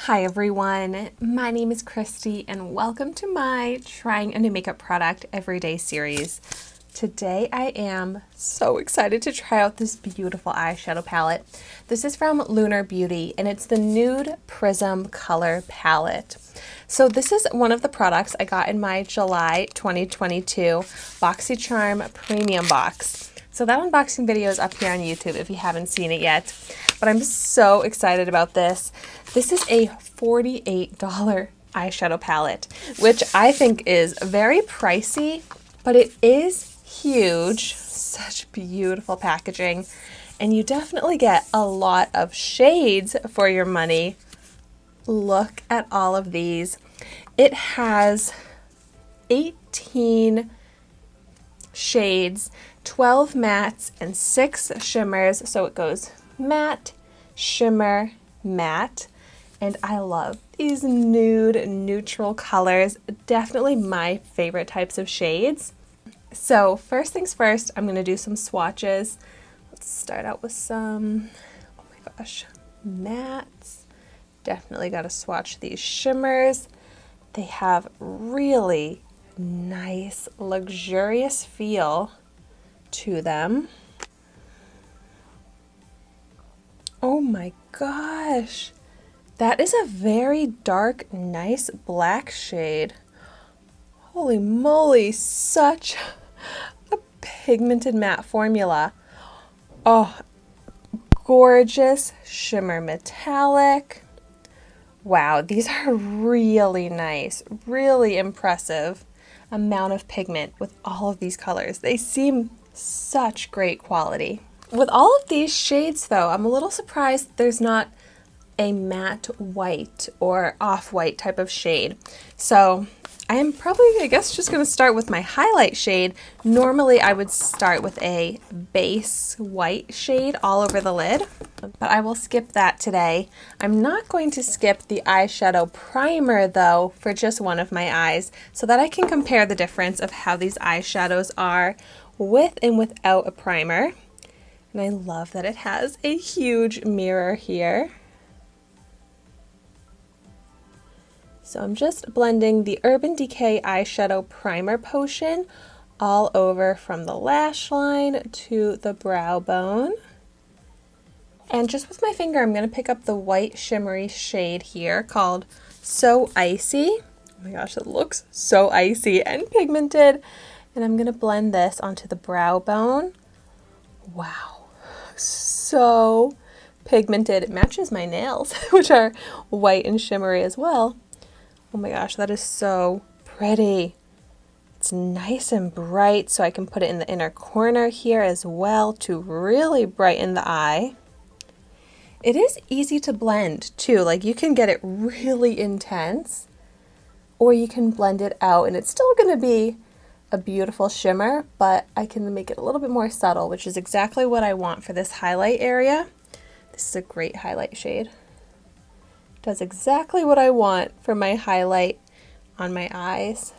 Hi everyone, my name is Christy and welcome to my Trying a New Makeup Product Everyday series. Today I am so excited to try out this beautiful eyeshadow palette. This is from Lunar Beauty and it's the Nude Prism Color Palette. So this is one of the products I got in my July 2022 Boxycharm Premium Box. So that unboxing video is up here on YouTube if you haven't seen it yet. But I'm so excited about this. This is a $48 eyeshadow palette, which I think is very pricey, but it is huge. Such beautiful packaging. And you definitely get a lot of shades for your money. Look at all of these. It has 18 shades, 12 mattes, and 6 shimmers. So it goes matte, shimmer, matte. And I love these nude neutral colors. Definitely my favorite types of shades. So first things first, I'm going to do some swatches. Let's start out with some, oh my gosh, mattes. Definitely got to swatch these shimmers. They have really nice, luxurious feel to them. Oh my gosh. That is a very dark, nice black shade. Holy moly, such a pigmented matte formula. Oh, gorgeous shimmer metallic. Wow, these are really nice, really impressive amount of pigment with all of these colors. They seem such great quality. With all of these shades though, I'm a little surprised there's not a matte white or off-white type of shade. So I am probably, I guess, just going to start with my highlight shade. Normally I would start with a base white shade all over the lid, but I will skip that today. I'm not going to skip the eyeshadow primer though for just one of my eyes so that I can compare the difference of how these eyeshadows are with and without a primer. And I love that it has a huge mirror here. So I'm just blending the Urban Decay Eyeshadow Primer Potion all over from the lash line to the brow bone. And just with my finger, I'm going to pick up the white shimmery shade here called So Icy. Oh my gosh, it looks so icy and pigmented. And I'm going to blend this onto the brow bone. Wow, so pigmented. It matches my nails, which are white and shimmery as well. Oh my gosh, that is so pretty. It's nice and bright, so I can put it in the inner corner here as well to really brighten the eye. It is easy to blend too, like you can get it really intense or you can blend it out and it's still going to be a beautiful shimmer, but I can make it a little bit more subtle, which is exactly what I want for this highlight area. This is a great highlight shade. Does exactly what I want for my highlight on my eyes.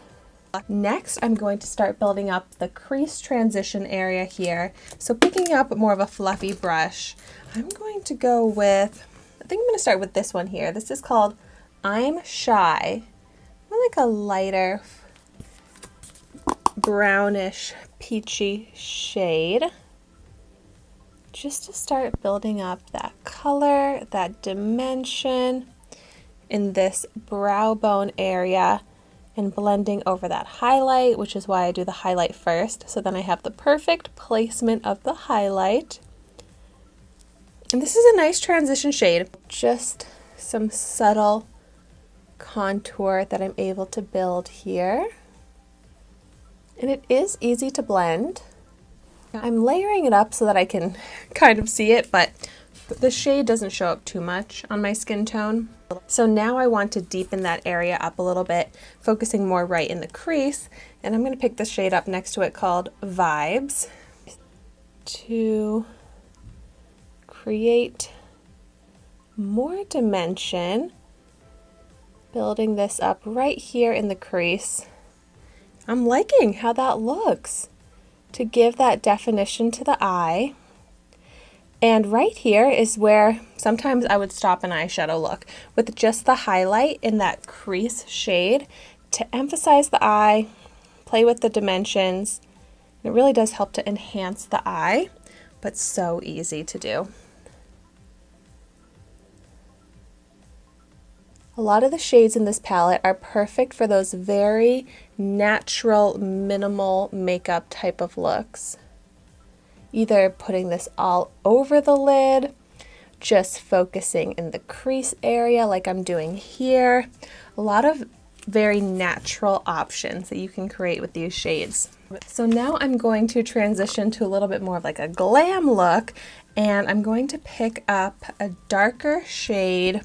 Next, I'm going to start building up the crease transition area here. So picking up more of a fluffy brush, I'm going to go with, I think I'm going to start with this one here. This is called I'm Shy. More like a lighter brownish peachy shade. Just to start building up that color, that dimension in this brow bone area and blending over that highlight, which is why I do the highlight first. So then I have the perfect placement of the highlight. And this is a nice transition shade. Just some subtle contour that I'm able to build here. And it is easy to blend. I'm layering it up so that I can kind of see it, but the shade doesn't show up too much on my skin tone. So now I want to deepen that area up a little bit, focusing more right in the crease. And I'm going to pick the shade up next to it called Vibes to create more dimension, building this up right here in the crease. I'm liking how that looks to give that definition to the eye. And right here is where sometimes I would stop an eyeshadow look with just the highlight in that crease shade to emphasize the eye, play with the dimensions. It really does help to enhance the eye, but so easy to do. A lot of the shades in this palette are perfect for those very natural, minimal makeup type of looks. Either putting this all over the lid, just focusing in the crease area like I'm doing here. A lot of very natural options that you can create with these shades. So now I'm going to transition to a little bit more of like a glam look, and I'm going to pick up a darker shade.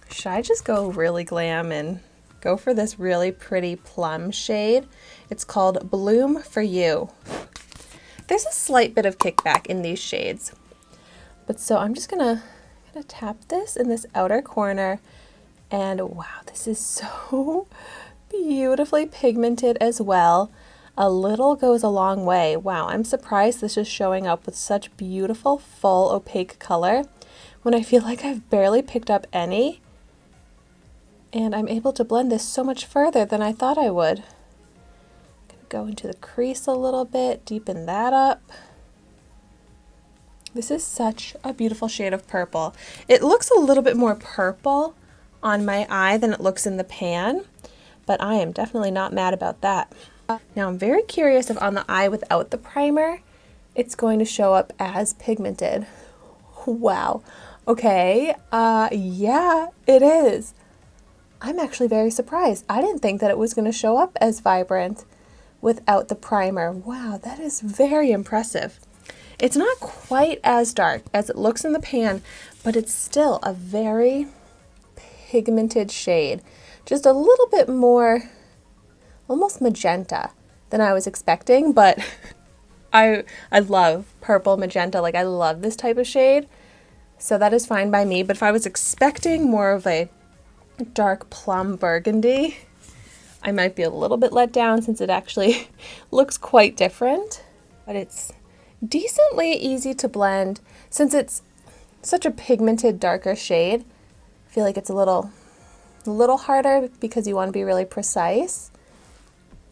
Should I just go really glam and go for this really pretty plum shade? It's called Bloom for You. There's a slight bit of kickback in these shades. But so I'm just gonna tap this in this outer corner, and wow, this is so beautifully pigmented as well. A little goes a long way. Wow, I'm surprised this is showing up with such beautiful, full, opaque color when I feel like I've barely picked up any. And I'm able to blend this so much further than I thought I would. Go into the crease a little bit, deepen that up. This is such a beautiful shade of purple. It looks a little bit more purple on my eye than it looks in the pan, but I am definitely not mad about that. Now I'm very curious if on the eye without the primer, it's going to show up as pigmented. Wow. Okay, yeah, it is. I'm actually very surprised. I didn't think that it was going to show up as vibrant without the primer. Wow, that is very impressive. It's not quite as dark as it looks in the pan, but it's still a very pigmented shade. Just a little bit more, almost magenta than I was expecting, but I love purple magenta. Like, I love this type of shade, so that is fine by me. But if I was expecting more of a dark plum burgundy, I might be a little bit let down since it actually looks quite different, but it's decently easy to blend since it's such a pigmented darker shade. I feel like it's a little harder because you want to be really precise,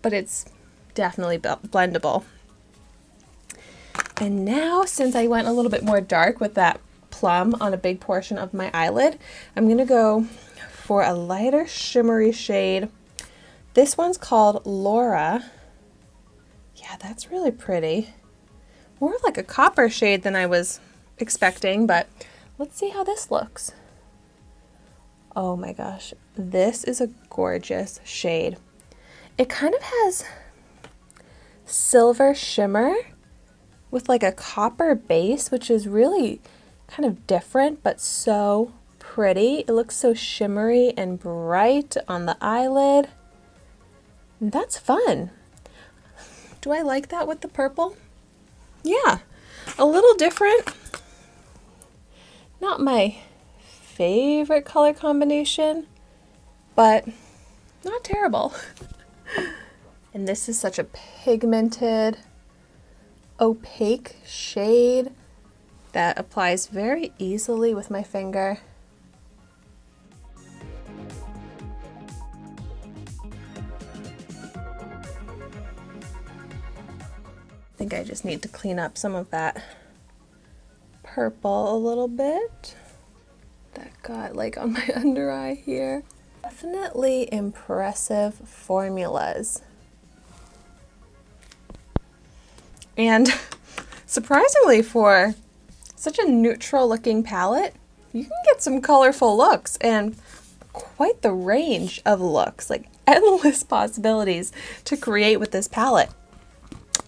but it's definitely blendable. And now, since I went a little bit more dark with that plum on a big portion of my eyelid, I'm gonna go for a lighter shimmery shade. This one's called Laura. Yeah, that's really pretty. More like a copper shade than I was expecting, but let's see how this looks. Oh my gosh, this is a gorgeous shade. It kind of has silver shimmer with like a copper base, which is really kind of different, but so pretty. It looks so shimmery and bright on the eyelid. That's fun. Do I like that with the purple? Yeah, a little different. Not my favorite color combination, but not terrible. And this is such a pigmented, opaque shade that applies very easily with my finger. I think I just need to clean up some of that purple a little bit. That got like on my under eye here. Definitely impressive formulas. And surprisingly, for such a neutral looking palette, you can get some colorful looks and quite the range of looks, like endless possibilities to create with this palette.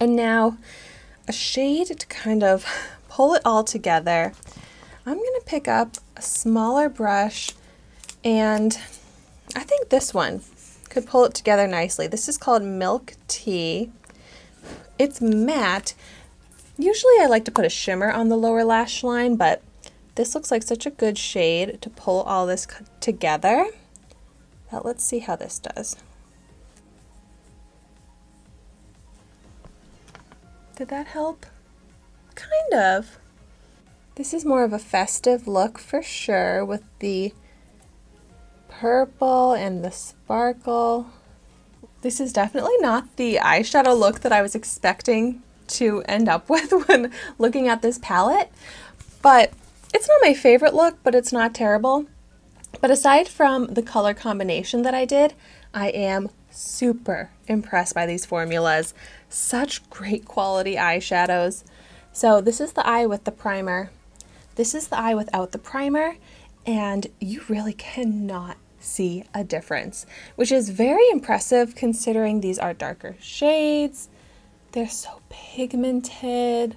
And now a shade to kind of pull it all together. I'm going to pick up a smaller brush, and I think this one could pull it together nicely. This is called Milk Tea. It's matte. Usually I like to put a shimmer on the lower lash line, but this looks like such a good shade to pull all this together. But let's see how this does. Did that help? Kind of. This is more of a festive look for sure with the purple and the sparkle. This is definitely not the eyeshadow look that I was expecting to end up with when looking at this palette, but it's not my favorite look, but it's not terrible. But aside from the color combination that I did, I am super impressed by these formulas. Such great quality eyeshadows. So this is the eye with the primer. This is the eye without the primer, and you really cannot see a difference, which is very impressive considering these are darker shades. They're so pigmented.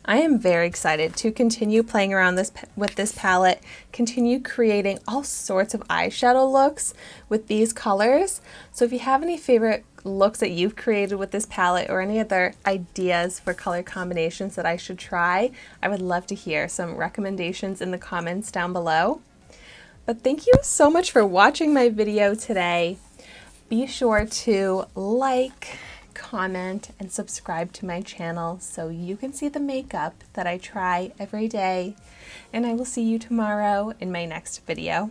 I am very excited to continue playing around with this palette, continue creating all sorts of eyeshadow looks with these colors. So if you have any favorite looks that you've created with this palette or any other ideas for color combinations that I should try, I would love to hear some recommendations in the comments down below. But thank you so much for watching my video today. Be sure to like, comment, and subscribe to my channel so you can see the makeup that I try every day. And I will see you tomorrow in my next video.